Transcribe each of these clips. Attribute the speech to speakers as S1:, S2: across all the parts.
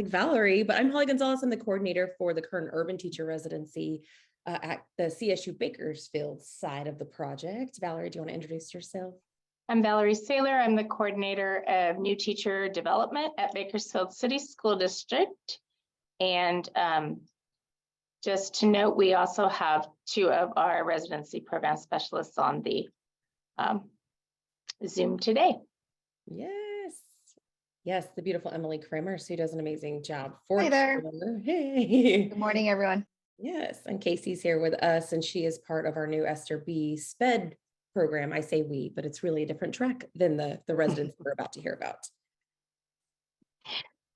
S1: like Valerie, but I'm Holly Gonzalez. I'm the coordinator for the Kern Urban Teacher Residency at the CSU Bakersfield side of the project. Valerie, do you want to introduce yourself?
S2: I'm Valerie Saylor. I'm the coordinator of new teacher development at Bakersfield City School District. And just to note, we also have two of our residency program specialists on the Zoom today.
S1: Yes, the beautiful Emily Kramer, who does an amazing job for
S3: Hey there.
S1: sure. Hey.
S3: Good morning, everyone.
S1: Yes, and Casey's here with us, and she is part of our new Esther B. SPED program. I say we, but it's really a different track than the residents we're about to hear about.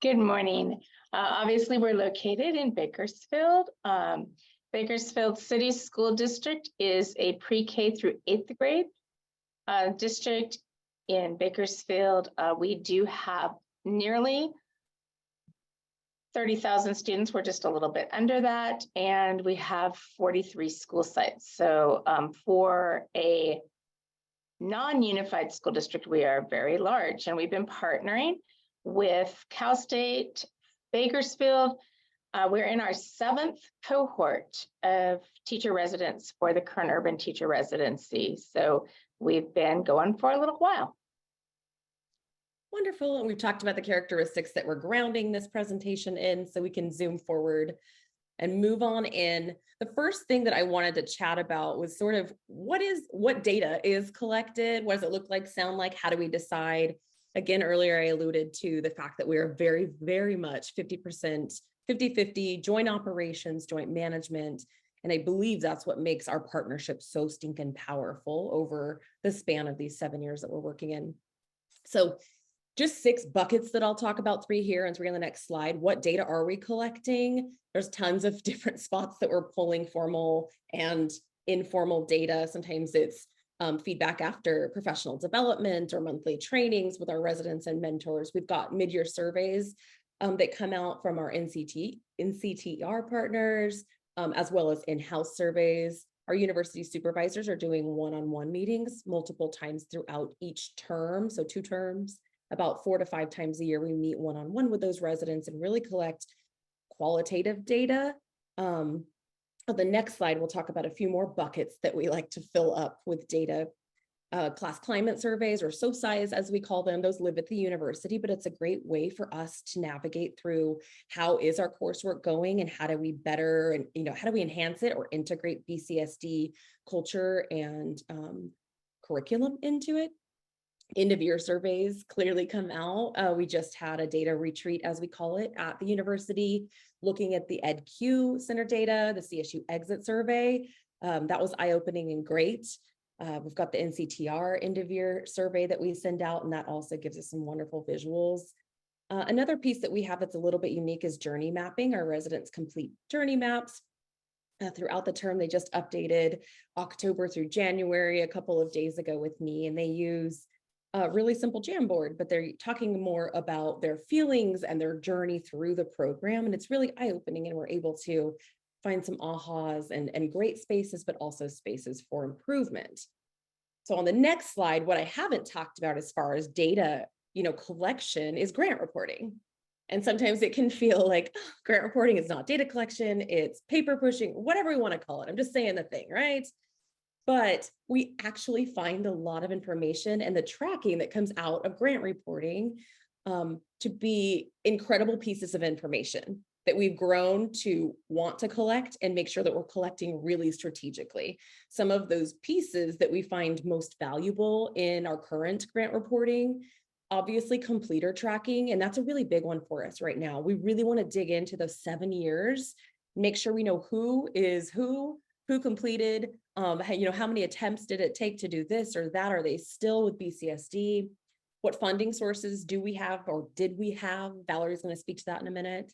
S2: Good morning. Obviously, we're located in Bakersfield. Bakersfield City School District is a pre-K through 8th grade district in Bakersfield. We do have nearly 30,000 students. We're just a little bit under that, and we have 43 school sites. So for a non-unified school district, we are very large, and we've been partnering with Cal State, Bakersfield. We're in our 7th cohort of teacher residents for the Kern Urban Teacher Residency. So we've been going for a little while.
S1: Wonderful. And we've talked about the characteristics that we're grounding this presentation in, so we can zoom forward and move on in. The first thing that I wanted to chat about was sort of what data is collected? What does it look like, sound like? How do we decide? Again, earlier I alluded to the fact that we are very, very much 50%, 50-50, joint operations, joint management. And I believe that's what makes our partnership so stinking powerful over the span of these 7 years that we're working in. So just 6 buckets that I'll talk about, 3 here and 3 on the next slide. What data are we collecting? There's tons of different spots that we're pulling formal and informal data. Sometimes it's feedback after professional development or monthly trainings with our residents and mentors. We've got mid-year surveys that come out from our NCTR partners, as well as in-house surveys. Our university supervisors are doing one-on-one meetings multiple times throughout each term, so 2 terms. About 4 to 5 times a year, we meet one-on-one with those residents and really collect qualitative data. On the next slide, we'll talk about a few more buckets that we like to fill up with data. Class climate surveys, or SOCIs as we call them, those live at the university, but it's a great way for us to navigate through how is our coursework going and how do we better, and how do we enhance it or integrate BCSD culture and curriculum into it. End of year surveys clearly come out. We just had a data retreat, as we call it, at the university, looking at the EdQ Center data, the CSU exit survey. That was eye-opening and great. We've got the NCTR end of year survey that we send out, and that also gives us some wonderful visuals. Another piece that we have that's a little bit unique is journey mapping. Our residents complete journey maps. Throughout the term, they just updated October through January a couple of days ago with me, and they use a really simple Jamboard, but they're talking more about their feelings and their journey through the program. And it's really eye-opening, and we're able to find some ahas and great spaces, but also spaces for improvement. So on the next slide, what I haven't talked about as far as data, collection is grant reporting. And sometimes it can feel like grant reporting is not data collection, it's paper pushing, whatever we want to call it. I'm just saying the thing, right? But we actually find a lot of information and the tracking that comes out of grant reporting to be incredible pieces of information that we've grown to want to collect and make sure that we're collecting really strategically. Some of those pieces that we find most valuable in our current grant reporting, obviously completer tracking, and that's a really big one for us right now. We really want to dig into those 7 years, make sure we know who completed, how many attempts did it take to do this or that? Are they still with BCSD? What funding sources do we have or did we have? Valerie's going to speak to that in a minute.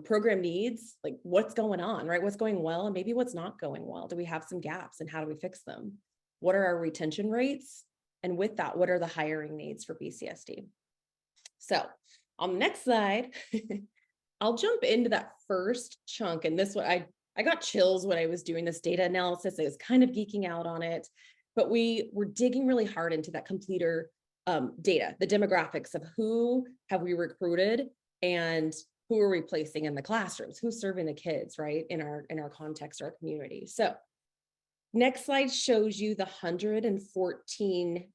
S1: Program needs, like what's going on, right? What's going well and maybe what's not going well? Do we have some gaps and how do we fix them? What are our retention rates? And with that, what are the hiring needs for BCSD? So on the next slide, I'll jump into that first chunk. And this one, I got chills when I was doing this data analysis. I was kind of geeking out on it, but we were digging really hard into that completer data, the demographics of who have we recruited and who are we placing in the classrooms, who's serving the kids, right, in our context, our community. So next slide shows you the 114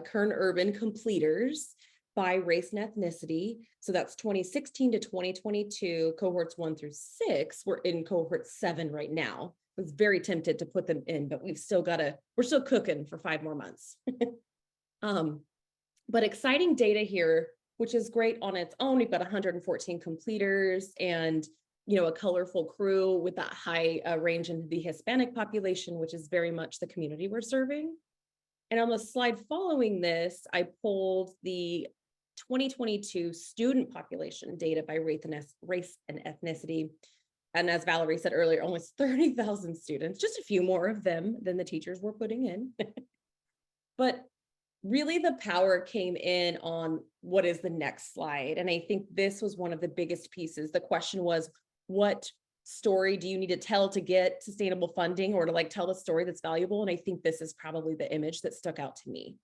S1: Kern urban completers by race and ethnicity. So that's 2016 to 2022, cohorts 1 through 6. We're in cohort 7 right now. I was very tempted to put them in, but we're still cooking for 5 more months. But exciting data here, which is great on its own. We've got 114 completers and, you know, a colorful crew with that high range in the Hispanic population, which is very much the community we're serving. And on the slide following this, I pulled the 2022 student population data by race and ethnicity. And as Valerie said earlier, almost 30,000 students, just a few more of them than the teachers were putting in. But really the power came in on what is the next slide. And I think this was one of the biggest pieces. The question was, what story do you need to tell to get sustainable funding, or to like tell the story that's valuable? And I think this is probably the image that stuck out to me.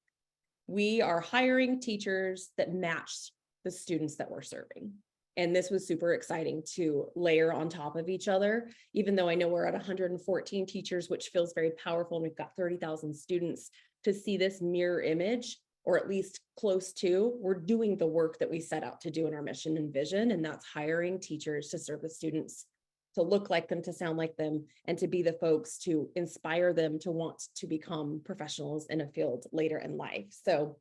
S1: We are hiring teachers that match the students that we're serving. And this was super exciting to layer on top of each other, even though I know we're at 114 teachers, which feels very powerful. And we've got 30,000 students. To see this mirror image, or at least close to, we're doing the work that we set out to do in our mission and vision. And that's hiring teachers to serve the students, to look like them, to sound like them, and to be the folks to inspire them to want to become professionals in a field later in life. So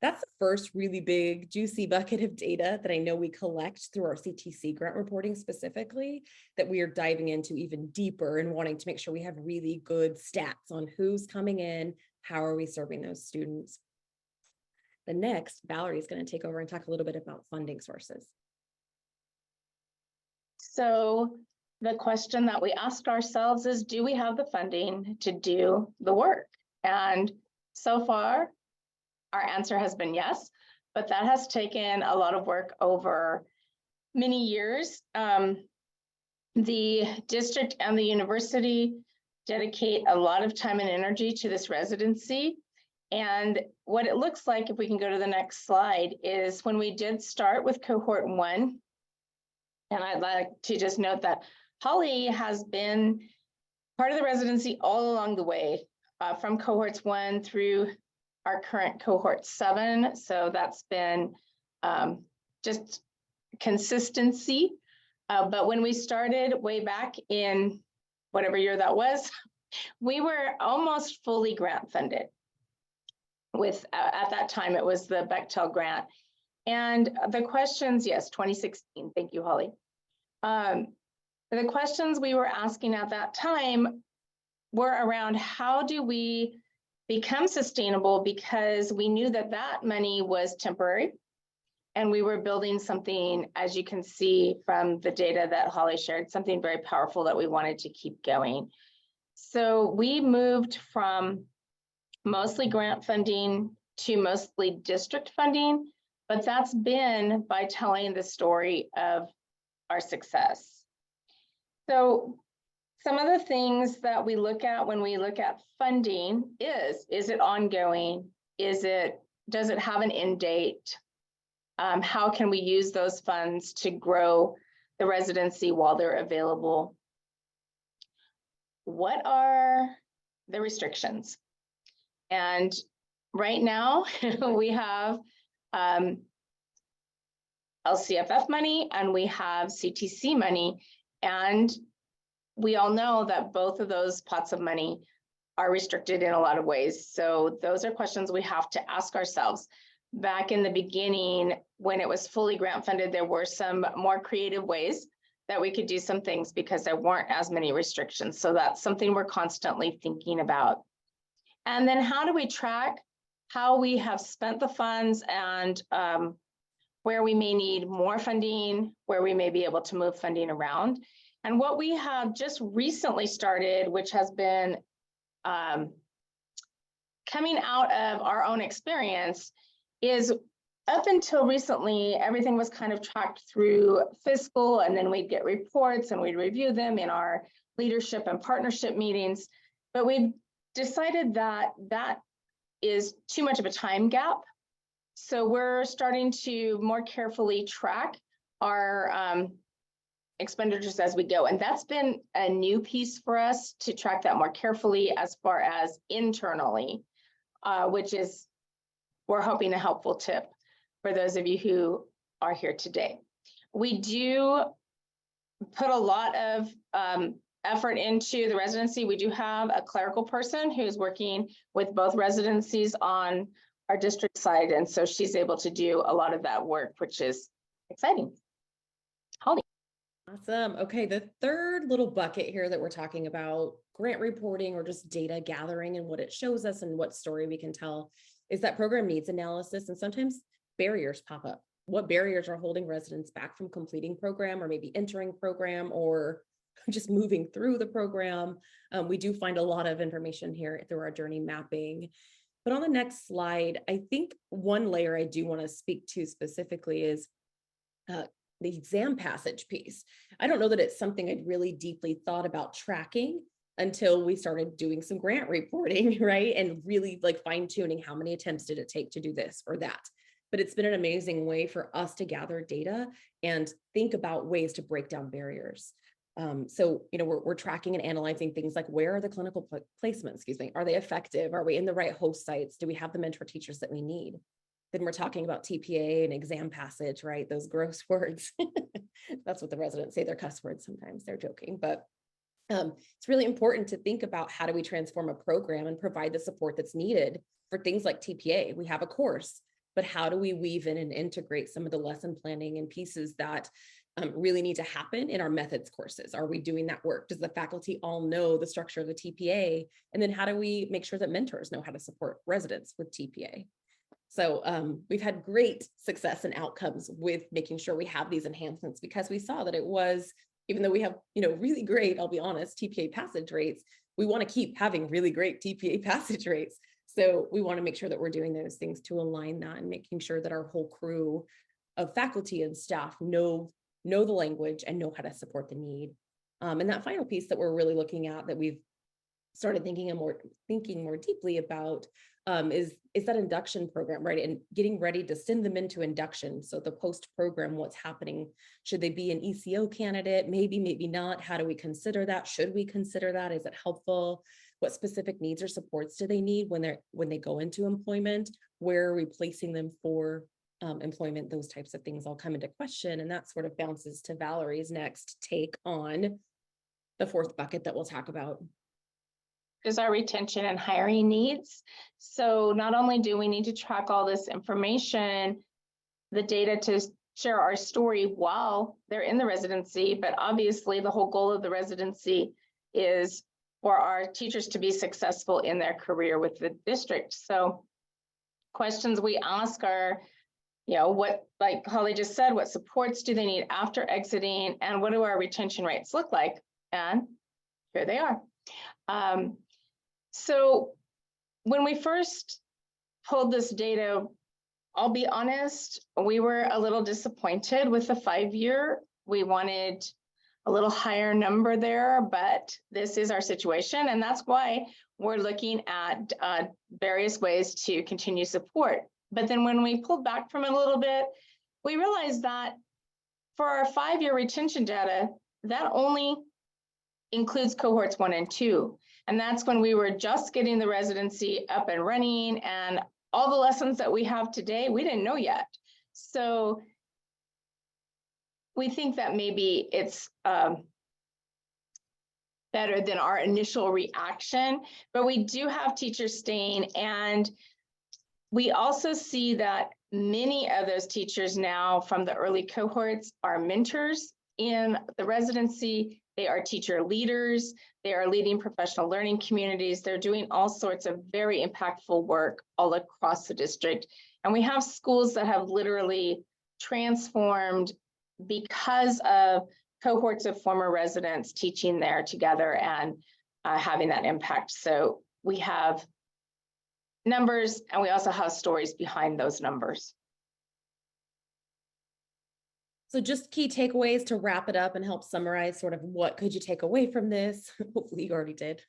S1: that's the first really big, juicy bucket of data that I know we collect through our CTC grant reporting specifically, that we are diving into even deeper and wanting to make sure we have really good stats on who's coming in, how are we serving those students. The next, Valerie is going to take over and talk a little bit about funding sources.
S2: So the question that we asked ourselves is, do we have the funding to do the work? And so far, our answer has been yes, but that has taken a lot of work over many years. The district and the university dedicate a lot of time and energy to this residency. And what it looks like, if we can go to the next slide, is when we did start with cohort 1, and I'd like to just note that Holly has been part of the residency all along the way, from cohorts 1 through our current cohort 7. So that's been just consistency. But when we started way back in whatever year that was, we were almost fully grant funded. With at that time, it was the Bechtel grant. And the questions, yes, 2016, thank you, Holly. The questions we were asking at that time were around, how do we become sustainable? Because we knew that that money was temporary, and we were building something, as you can see from the data that Holly shared, something very powerful that we wanted to keep going. So we moved from mostly grant funding to mostly district funding, but that's been by telling the story of our success. So some of the things that we look at when we look at funding is it ongoing? Does it have an end date? How can we use those funds to grow the residency while they're available? What are the restrictions? And right now we have LCFF money and we have CTC money. And we all know that both of those pots of money are restricted in a lot of ways. So those are questions we have to ask ourselves. Back in the beginning, when it was fully grant funded, there were some more creative ways that we could do some things because there weren't as many restrictions. So that's something we're constantly thinking about. And then how do we track how we have spent the funds and where we may need more funding, where we may be able to move funding around? And what we have just recently started, which has been coming out of our own experience, is up until recently, everything was kind of tracked through fiscal, and then we'd get reports and we'd review them in our leadership and partnership meetings. But we've decided that that is too much of a time gap. So we're starting to more carefully track our expenditures as we go. And that's been a new piece for us to track that more carefully as far as internally, which is, we're hoping, a helpful tip for those of you who are here today. We do put a lot of effort into the residency. We do have a clerical person who's working with both residencies on our district side. And so she's able to do a lot of that work, which is exciting. Holly.
S1: Awesome. Okay, the third little bucket here that we're talking about, grant reporting or just data gathering and what it shows us and what story we can tell, is that program needs analysis. And sometimes barriers pop up. What barriers are holding residents back from completing program, or maybe entering program, or just moving through the program? We do find a lot of information here through our journey mapping. But on the next slide, I think one layer I do want to speak to specifically is the exam passage piece. I don't know that it's something I'd really deeply thought about tracking until we started doing some grant reporting, right? And really like fine tuning how many attempts did it take to do this or that. But it's been an amazing way for us to gather data and think about ways to break down barriers. So, we're tracking and analyzing things like, where are the clinical placements, are they effective? Are we in the right host sites? Do we have the mentor teachers that we need? Then we're talking about TPA and exam passage, right? Those gross words. That's what the residents say, they're cuss words sometimes, they're joking, but it's really important to think about, how do we transform a program and provide the support that's needed for things like TPA? We have a course, but how do we weave in and integrate some of the lesson planning and pieces that really need to happen in our methods courses? Are we doing that work? Does the faculty all know the structure of the TPA? And then how do we make sure that mentors know how to support residents with TPA? So we've had great success and outcomes with making sure we have these enhancements, because we saw that it was, even though we have, really great, I'll be honest, TPA passage rates, we want to keep having really great TPA passage rates. So we want to make sure that we're doing those things to align that and making sure that our whole crew of faculty and staff know the language and know how to support the need. And that final piece that we're really looking at, that we've started thinking more deeply about, is that induction program, right? And getting ready to send them into induction. So the post program, what's happening? Should they be an ECO candidate? Maybe not. How do we consider that? Should we consider that? Is it helpful? What specific needs or supports do they need when they go into employment? Where are we placing them for employment? Those types of things all come into question. And that sort of bounces to Valerie's next take on the fourth bucket that we'll talk about.
S2: Is our retention and hiring needs. So not only do we need to track all this information, the data to share our story while they're in the residency, but obviously the whole goal of the residency is for our teachers to be successful in their career with the district. So questions we ask are, what, like Holly just said, what supports do they need after exiting, and what do our retention rates look like? And here they are. So when we first pulled this data, I'll be honest, we were a little disappointed with the 5-year. We wanted a little higher number there, but this is our situation. And that's why we're looking at various ways to continue support. But then when we pulled back from it a little bit, we realized that for our 5-year retention data, that only includes cohorts 1 and 2. And that's when we were just getting the residency up and running, and all the lessons that we have today, we didn't know yet. So we think that maybe it's better than our initial reaction, but we do have teachers staying. And we also see that many of those teachers now from the early cohorts are mentors in the residency. They are teacher leaders. They are leading professional learning communities. They're doing all sorts of very impactful work all across the district. And we have schools that have literally transformed because of cohorts of former residents teaching there together and having that impact. So we have numbers, and we also have stories behind those numbers.
S1: So just key takeaways to wrap it up and help summarize sort of what could you take away from this? Hopefully you already did.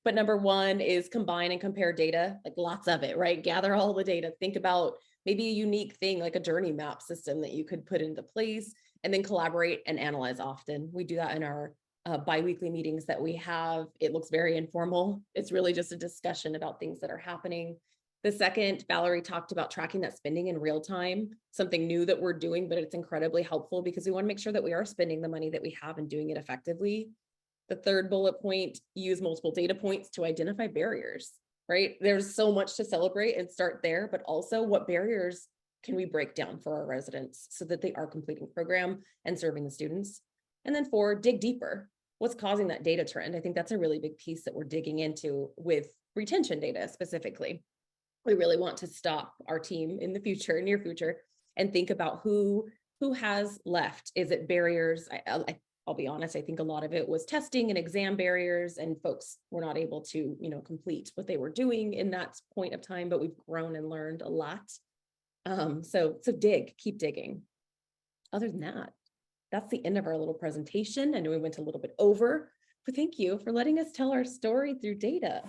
S1: But number one is combine and compare data, like lots of it, right? Gather all the data. Think about maybe a unique thing like a journey map system that you could put into place. and then collaborate and analyze often. We do that in our bi-weekly meetings that we have. It looks very informal. It's really just a discussion about things that are happening. The second, Valerie talked about tracking that spending in real time, something new that we're doing, but it's incredibly helpful because we want to make sure that we are spending the money that we have and doing it effectively. The third bullet point, use multiple data points to identify barriers, right? There's so much to celebrate and start there, but also what barriers can we break down for our residents so that they are completing program and serving the students? And then 4, dig deeper. What's causing that data trend? I think that's a really big piece that we're digging into with retention data specifically. We really want to stop our team in the future, near future, and think about who has left. Is it barriers? I'll be honest, I think a lot of it was testing and exam barriers, and folks were not able to, complete what they were doing in that point of time, but we've grown and learned a lot. So keep digging. Other than that, that's the end of our little presentation. I know we went a little bit over, but thank you for letting us tell our story through data.